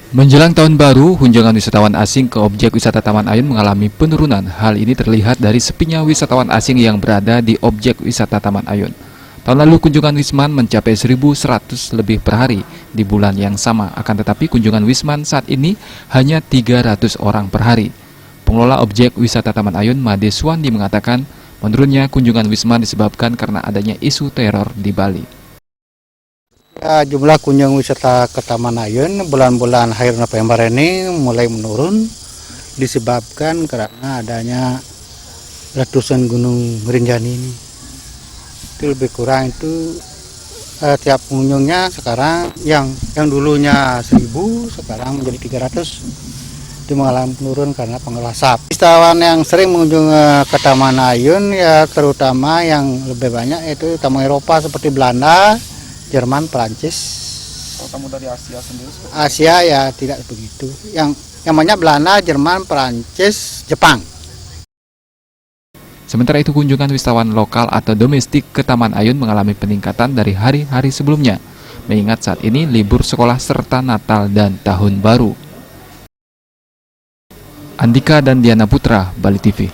Menjelang tahun baru, kunjungan wisatawan asing ke objek wisata Taman Ayun mengalami penurunan. Hal ini terlihat dari sepinya wisatawan asing yang berada di objek wisata Taman Ayun. Tahun lalu kunjungan Wisman mencapai 1.100 lebih per hari di bulan yang sama. Akan tetapi kunjungan Wisman saat ini hanya 300 orang per hari. Pengelola objek wisata Taman Ayun, Made Suwandi, mengatakan menurunnya kunjungan Wisman disebabkan karena adanya isu teror di Bali. Ya, jumlah kunjung wisata ke Taman Ayun bulan-bulan akhir November ini mulai menurun disebabkan karena adanya letusan Gunung Rinjani ini. Itu lebih kurang itu tiap pengunjungnya sekarang yang dulunya 1.000 sekarang menjadi 300. Itu mengalami penurun karena pengelola asap. Wisatawan yang sering mengunjungi ke Taman Ayun ya terutama yang lebih banyak itu tamu Eropa seperti Belanda, Jerman, Perancis. Kalau tamu dari Asia sendiri? Asia ya tidak begitu. Yang banyak Belanda, Jerman, Perancis, Jepang. Sementara itu kunjungan wisatawan lokal atau domestik ke Taman Ayun mengalami peningkatan dari hari-hari sebelumnya, mengingat saat ini libur sekolah serta Natal dan Tahun Baru. Andika dan Diana Putra, Bali TV.